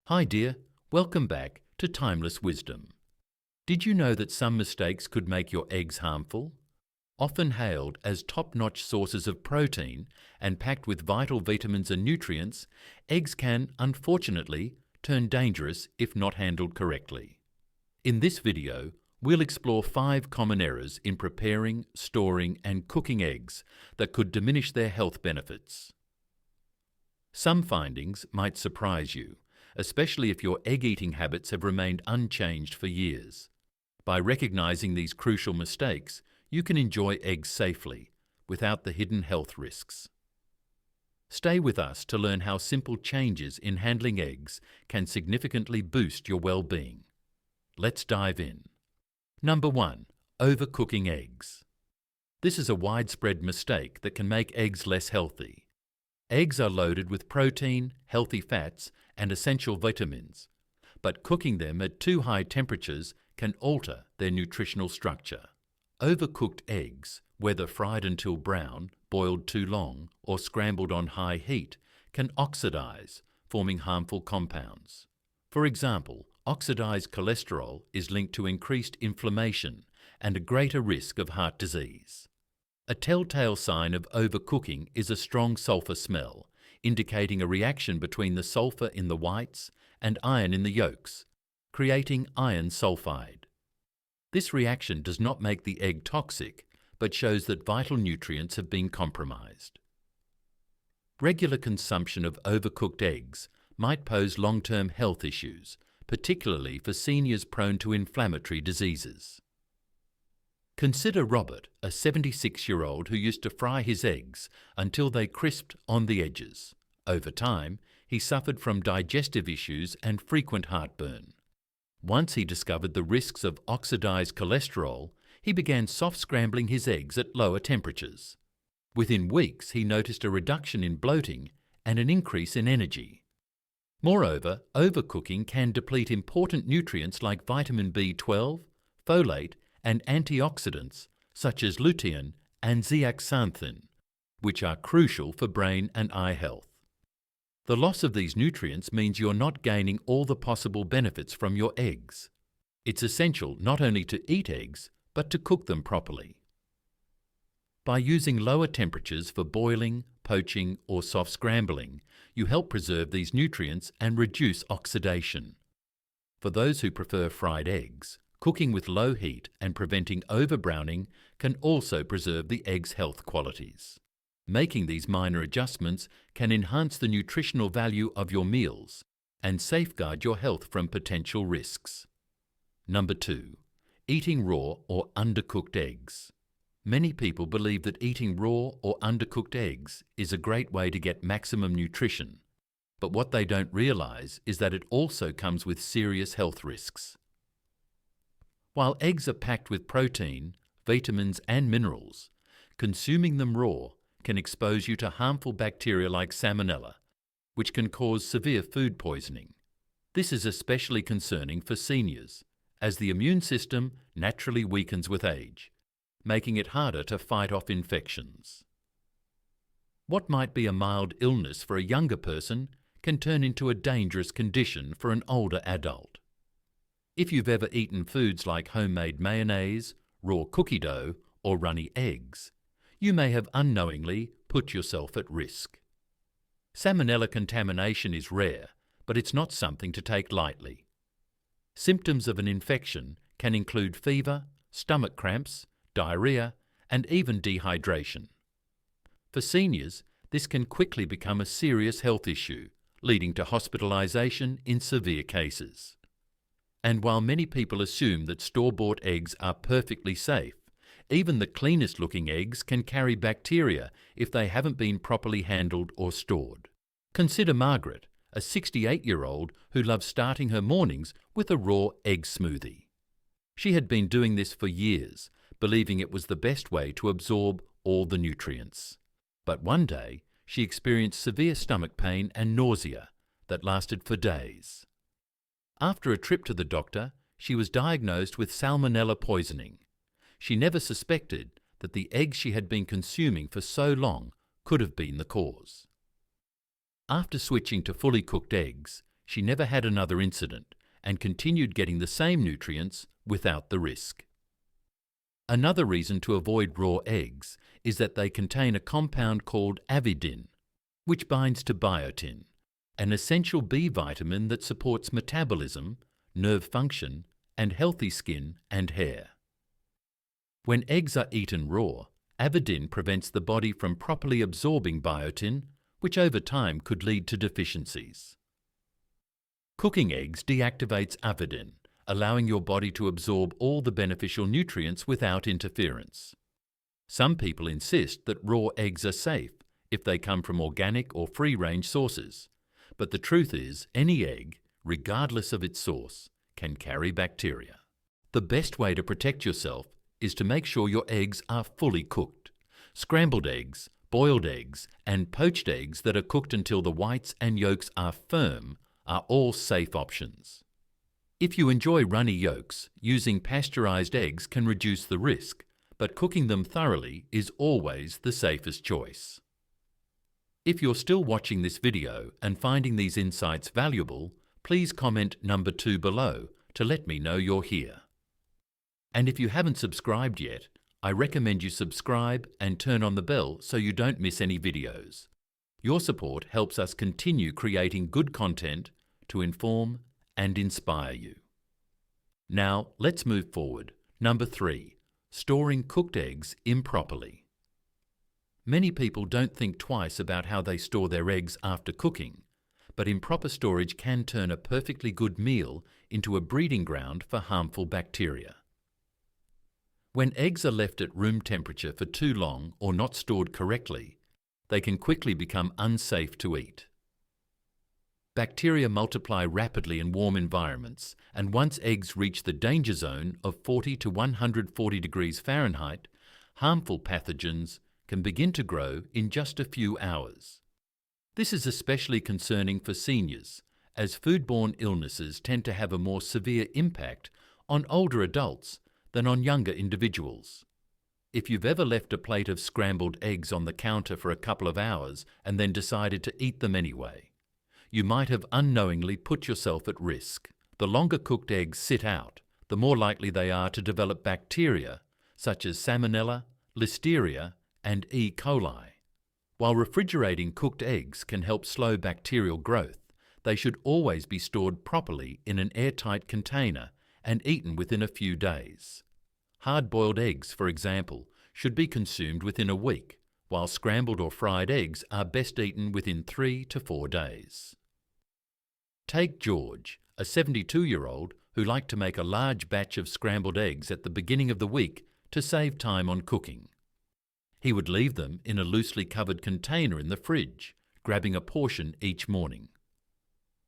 Hi dear, welcome back to Timeless Wisdom. Did you know that some mistakes could make your eggs harmful? Often hailed as top-notch sources of protein and packed with vital vitamins and nutrients, eggs can, unfortunately, turn dangerous if not handled correctly. In this video, we'll explore 5 common errors in preparing, storing and cooking eggs that could diminish their health benefits. Some findings might surprise you, especially if your egg-eating habits have remained unchanged for years. By recognizing these crucial mistakes, you can enjoy eggs safely, without the hidden health risks. Stay with us to learn how simple changes in handling eggs can significantly boost your well-being. Let's dive in. Number 1. Overcooking eggs. This is a widespread mistake that can make eggs less healthy. Eggs are loaded with protein, healthy fats, and essential vitamins, but cooking them at too high temperatures can alter their nutritional structure. Overcooked eggs, whether fried until brown, boiled too long, or scrambled on high heat, can oxidize, forming harmful compounds. For example, oxidized cholesterol is linked to increased inflammation and a greater risk of heart disease. A telltale sign of overcooking is a strong sulfur smell, indicating a reaction between the sulfur in the whites and iron in the yolks, creating iron sulfide. This reaction does not make the egg toxic, but shows that vital nutrients have been compromised. Regular consumption of overcooked eggs might pose long-term health issues, particularly for seniors prone to inflammatory diseases. Consider Robert, a 76-year-old who used to fry his eggs until they crisped on the edges. Over time, he suffered from digestive issues and frequent heartburn. Once he discovered the risks of oxidized cholesterol, he began soft scrambling his eggs at lower temperatures. Within weeks, he noticed a reduction in bloating and an increase in energy. Moreover, overcooking can deplete important nutrients like vitamin B12, folate, and antioxidants such as lutein and zeaxanthin, which are crucial for brain and eye health. The loss of these nutrients means you're not gaining all the possible benefits from your eggs. It's essential not only to eat eggs, but to cook them properly. By using lower temperatures for boiling, poaching, or soft scrambling, you help preserve these nutrients and reduce oxidation. For those who prefer fried eggs, cooking with low heat and preventing overbrowning can also preserve the egg's health qualities. Making these minor adjustments can enhance the nutritional value of your meals and safeguard your health from potential risks. Number 2. Eating raw or undercooked eggs. Many people believe that eating raw or undercooked eggs is a great way to get maximum nutrition, but what they don't realize is that it also comes with serious health risks. While eggs are packed with protein, vitamins and minerals, consuming them raw can expose you to harmful bacteria like salmonella, which can cause severe food poisoning. This is especially concerning for seniors, as the immune system naturally weakens with age, making it harder to fight off infections. What might be a mild illness for a younger person can turn into a dangerous condition for an older adult. If you've ever eaten foods like homemade mayonnaise, raw cookie dough, or runny eggs, you may have unknowingly put yourself at risk. Salmonella contamination is rare, but it's not something to take lightly. Symptoms of an infection can include fever, stomach cramps, diarrhea, and even dehydration. For seniors, this can quickly become a serious health issue, leading to hospitalization in severe cases. And while many people assume that store-bought eggs are perfectly safe, even the cleanest-looking eggs can carry bacteria if they haven't been properly handled or stored. Consider Margaret, a 68-year-old who loves starting her mornings with a raw egg smoothie. She had been doing this for years, believing it was the best way to absorb all the nutrients. But one day, she experienced severe stomach pain and nausea that lasted for days. After a trip to the doctor, she was diagnosed with salmonella poisoning. She never suspected that the eggs she had been consuming for so long could have been the cause. After switching to fully cooked eggs, she never had another incident and continued getting the same nutrients without the risk. Another reason to avoid raw eggs is that they contain a compound called avidin, which binds to biotin, an essential B vitamin that supports metabolism, nerve function, and healthy skin and hair. When eggs are eaten raw, avidin prevents the body from properly absorbing biotin, which over time could lead to deficiencies. Cooking eggs deactivates avidin, allowing your body to absorb all the beneficial nutrients without interference. Some people insist that raw eggs are safe if they come from organic or free-range sources, but the truth is any egg, regardless of its source, can carry bacteria. The best way to protect yourself is to make sure your eggs are fully cooked. Scrambled eggs, boiled eggs, and poached eggs that are cooked until the whites and yolks are firm are all safe options. If you enjoy runny yolks, using pasteurized eggs can reduce the risk, but cooking them thoroughly is always the safest choice. If you're still watching this video and finding these insights valuable, please comment number 2 below to let me know you're here. And if you haven't subscribed yet, I recommend you subscribe and turn on the bell so you don't miss any videos. Your support helps us continue creating good content to inform and inspire you. Now, let's move forward. Number 3, storing cooked eggs improperly. Many people don't think twice about how they store their eggs after cooking, but improper storage can turn a perfectly good meal into a breeding ground for harmful bacteria. When eggs are left at room temperature for too long or not stored correctly, they can quickly become unsafe to eat. Bacteria multiply rapidly in warm environments, and once eggs reach the danger zone of 40 to 140 degrees Fahrenheit, harmful pathogens can begin to grow in just a few hours. This is especially concerning for seniors, as foodborne illnesses tend to have a more severe impact on older adults than on younger individuals. If you've ever left a plate of scrambled eggs on the counter for a couple of hours and then decided to eat them anyway, you might have unknowingly put yourself at risk. The longer cooked eggs sit out, the more likely they are to develop bacteria such as Salmonella, Listeria, and E. coli. While refrigerating cooked eggs can help slow bacterial growth, they should always be stored properly in an airtight container and eaten within a few days. Hard-boiled eggs, for example, should be consumed within a week, while scrambled or fried eggs are best eaten within 3 to 4 days. Take George, a 72-year-old who liked to make a large batch of scrambled eggs at the beginning of the week to save time on cooking. He would leave them in a loosely covered container in the fridge, grabbing a portion each morning.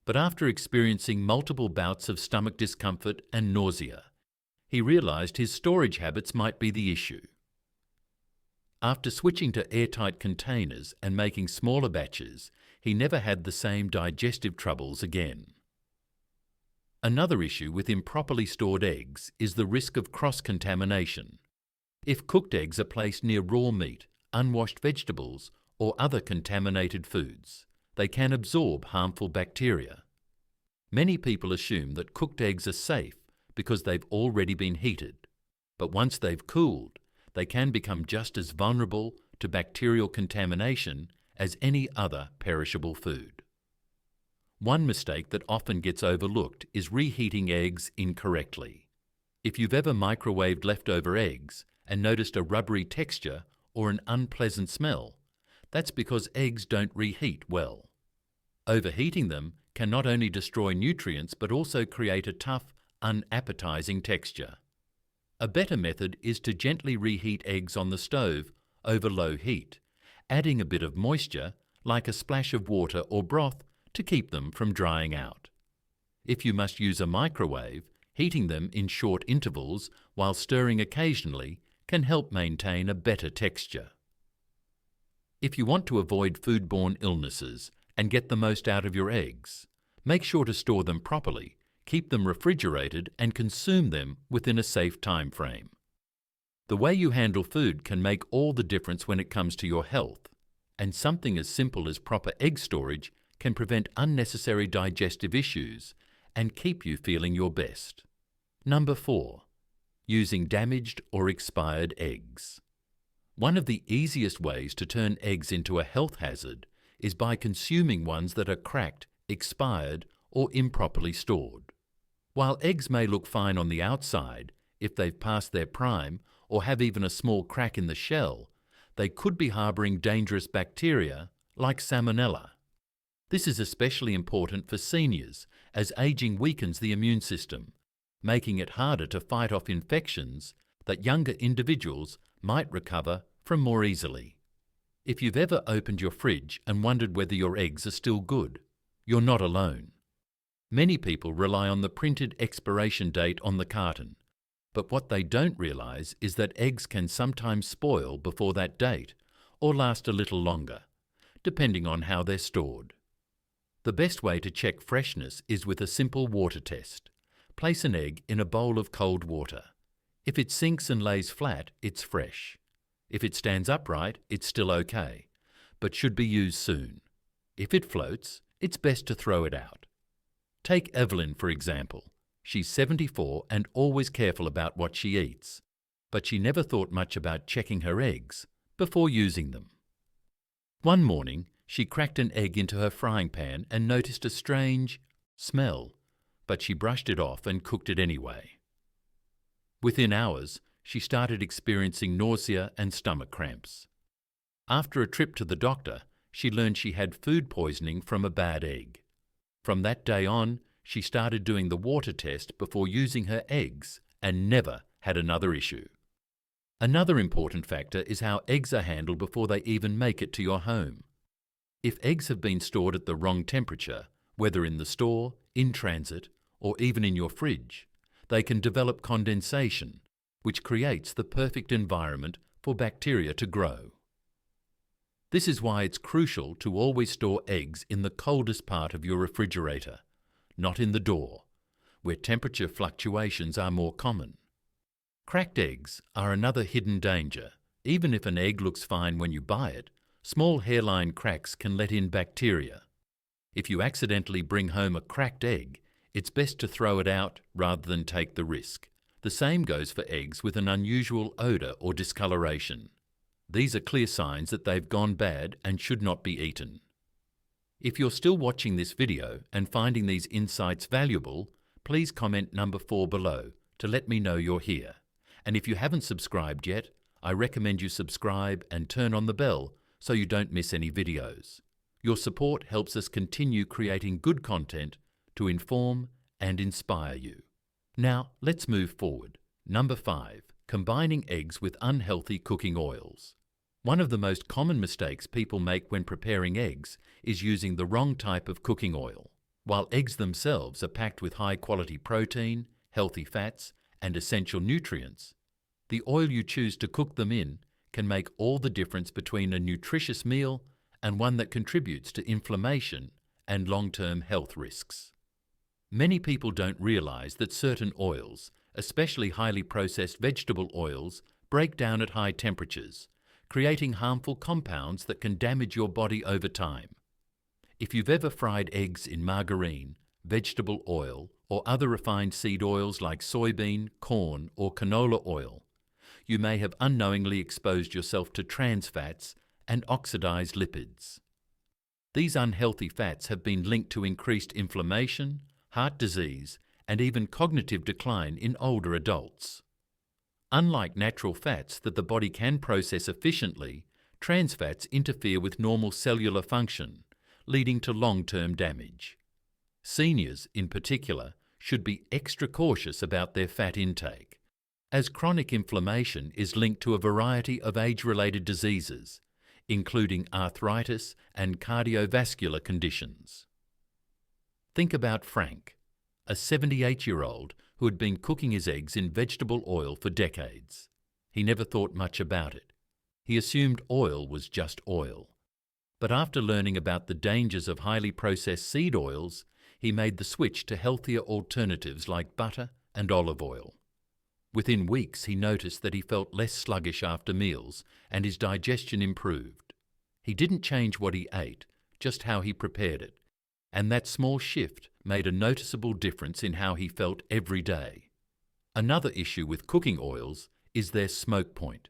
But after experiencing multiple bouts of stomach discomfort and nausea, he realized his storage habits might be the issue. After switching to airtight containers and making smaller batches, he never had the same digestive troubles again. Another issue with improperly stored eggs is the risk of cross-contamination. If cooked eggs are placed near raw meat, unwashed vegetables, or other contaminated foods, they can absorb harmful bacteria. Many people assume that cooked eggs are safe because they've already been heated, but once they've cooled, they can become just as vulnerable to bacterial contamination as any other perishable food. One mistake that often gets overlooked is reheating eggs incorrectly. If you've ever microwaved leftover eggs and noticed a rubbery texture or an unpleasant smell, that's because eggs don't reheat well. Overheating them can not only destroy nutrients but also create a tough, unappetizing texture. A better method is to gently reheat eggs on the stove over low heat, adding a bit of moisture, like a splash of water or broth, to keep them from drying out. If you must use a microwave, heating them in short intervals while stirring occasionally can help maintain a better texture. If you want to avoid foodborne illnesses and get the most out of your eggs, make sure to store them properly, keep them refrigerated, and consume them within a safe time frame. The way you handle food can make all the difference when it comes to your health, and something as simple as proper egg storage can prevent unnecessary digestive issues and keep you feeling your best. Number 4. Using damaged or expired eggs. One of the easiest ways to turn eggs into a health hazard is by consuming ones that are cracked, expired, or improperly stored. While eggs may look fine on the outside, if they've passed their prime or have even a small crack in the shell, they could be harboring dangerous bacteria like Salmonella. This is especially important for seniors, as aging weakens the immune system, making it harder to fight off infections that younger individuals might recover from more easily. If you've ever opened your fridge and wondered whether your eggs are still good, you're not alone. Many people rely on the printed expiration date on the carton, but what they don't realize is that eggs can sometimes spoil before that date or last a little longer, depending on how they're stored. The best way to check freshness is with a simple water test. Place an egg in a bowl of cold water. If it sinks and lays flat, it's fresh. If it stands upright, it's still okay, but should be used soon. If it floats, it's best to throw it out. Take Evelyn, for example. She's 74 and always careful about what she eats, but she never thought much about checking her eggs before using them. One morning, she cracked an egg into her frying pan and noticed a strange smell, but she brushed it off and cooked it anyway. Within hours, she started experiencing nausea and stomach cramps. After a trip to the doctor, she learned she had food poisoning from a bad egg. From that day on, she started doing the water test before using her eggs and never had another issue. Another important factor is how eggs are handled before they even make it to your home. If eggs have been stored at the wrong temperature, whether in the store, in transit, or even in your fridge, they can develop condensation, which creates the perfect environment for bacteria to grow. This is why it's crucial to always store eggs in the coldest part of your refrigerator, not in the door, where temperature fluctuations are more common. Cracked eggs are another hidden danger. Even if an egg looks fine when you buy it, small hairline cracks can let in bacteria. If you accidentally bring home a cracked egg, it's best to throw it out rather than take the risk. The same goes for eggs with an unusual odor or discoloration. These are clear signs that they've gone bad and should not be eaten. If you're still watching this video and finding these insights valuable, please comment number 4 below to let me know you're here. And if you haven't subscribed yet, I recommend you subscribe and turn on the bell so you don't miss any videos. Your support helps us continue creating good content to inform and inspire you. Now, let's move forward. Number 5. Combining eggs with unhealthy cooking oils. One of the most common mistakes people make when preparing eggs is using the wrong type of cooking oil. While eggs themselves are packed with high-quality protein, healthy fats, and essential nutrients, the oil you choose to cook them in can make all the difference between a nutritious meal and one that contributes to inflammation and long-term health risks. Many people don't realize that certain oils, especially highly processed vegetable oils, break down at high temperatures, creating harmful compounds that can damage your body over time. If you've ever fried eggs in margarine, vegetable oil, or other refined seed oils like soybean, corn, or canola oil, you may have unknowingly exposed yourself to trans fats and oxidized lipids. These unhealthy fats have been linked to increased inflammation, heart disease, and even cognitive decline in older adults. Unlike natural fats that the body can process efficiently, trans fats interfere with normal cellular function, leading to long-term damage. Seniors, in particular, should be extra cautious about their fat intake, as chronic inflammation is linked to a variety of age-related diseases, including arthritis and cardiovascular conditions. Think about Frank, a 78-year-old who had been cooking his eggs in vegetable oil for decades. He never thought much about it. He assumed oil was just oil. But after learning about the dangers of highly processed seed oils, he made the switch to healthier alternatives like butter and olive oil. Within weeks, he noticed that he felt less sluggish after meals and his digestion improved. He didn't change what he ate, just how he prepared it, and that small shift made a noticeable difference in how he felt every day. Another issue with cooking oils is their smoke point,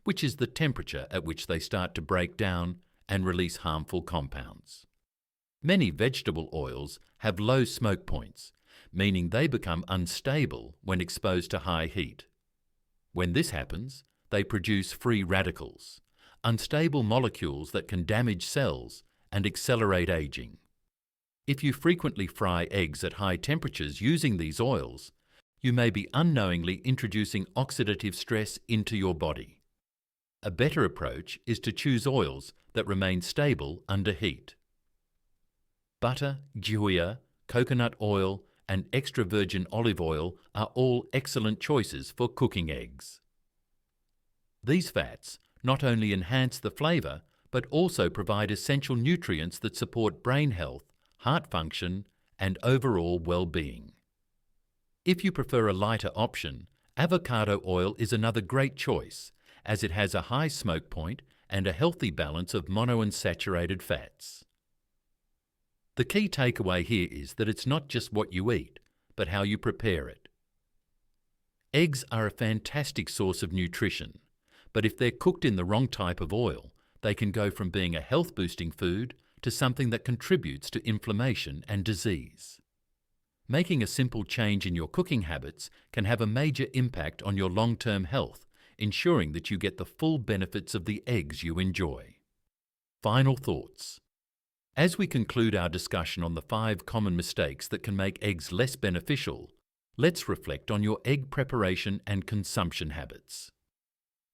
which is the temperature at which they start to break down and release harmful compounds. Many vegetable oils have low smoke points, meaning they become unstable when exposed to high heat. When this happens, they produce free radicals, unstable molecules that can damage cells and accelerate aging. If you frequently fry eggs at high temperatures using these oils, you may be unknowingly introducing oxidative stress into your body. A better approach is to choose oils that remain stable under heat. Butter, ghee, coconut oil, and extra virgin olive oil are all excellent choices for cooking eggs. These fats not only enhance the flavour, but also provide essential nutrients that support brain health, heart function, and overall well-being. If you prefer a lighter option, avocado oil is another great choice, as it has a high smoke point and a healthy balance of monounsaturated fats. The key takeaway here is that it's not just what you eat, but how you prepare it. Eggs are a fantastic source of nutrition, but if they're cooked in the wrong type of oil, they can go from being a health-boosting food to something that contributes to inflammation and disease. Making a simple change in your cooking habits can have a major impact on your long-term health, ensuring that you get the full benefits of the eggs you enjoy. Final thoughts. As we conclude our discussion on the 5 common mistakes that can make eggs less beneficial, let's reflect on your egg preparation and consumption habits.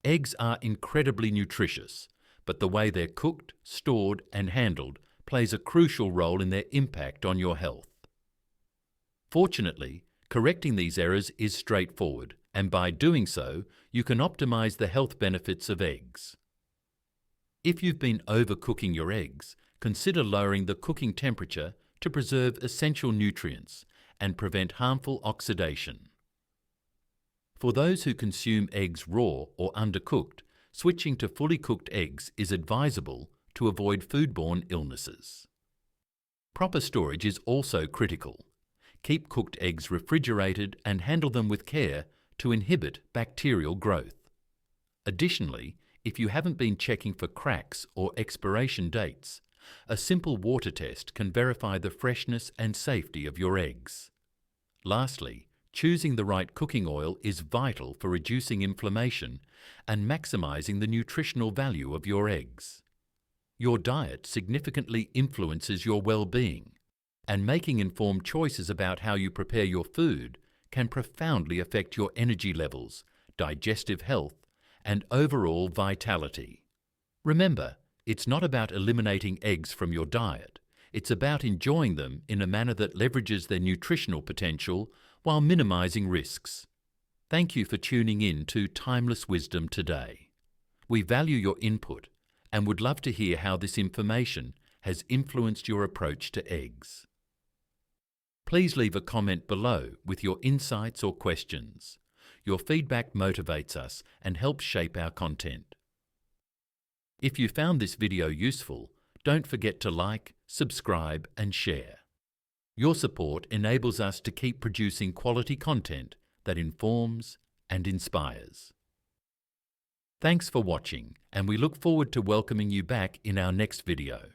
Eggs are incredibly nutritious, but the way they're cooked, stored, and handled plays a crucial role in their impact on your health. Fortunately, correcting these errors is straightforward, and by doing so, you can optimize the health benefits of eggs. If you've been overcooking your eggs, consider lowering the cooking temperature to preserve essential nutrients and prevent harmful oxidation. For those who consume eggs raw or undercooked, switching to fully cooked eggs is advisable to avoid foodborne illnesses. Proper storage is also critical. Keep cooked eggs refrigerated and handle them with care to inhibit bacterial growth. Additionally, if you haven't been checking for cracks or expiration dates, a simple water test can verify the freshness and safety of your eggs. Lastly, choosing the right cooking oil is vital for reducing inflammation and maximizing the nutritional value of your eggs. Your diet significantly influences your well-being, and making informed choices about how you prepare your food can profoundly affect your energy levels, digestive health, and overall vitality. Remember, it's not about eliminating eggs from your diet. It's about enjoying them in a manner that leverages their nutritional potential while minimizing risks. Thank you for tuning in to Timeless Wisdom today. We value your input and would love to hear how this information has influenced your approach to eggs. Please leave a comment below with your insights or questions. Your feedback motivates us and helps shape our content. If you found this video useful, don't forget to like, subscribe, and share. Your support enables us to keep producing quality content that informs and inspires. Thanks for watching, and we look forward to welcoming you back in our next video.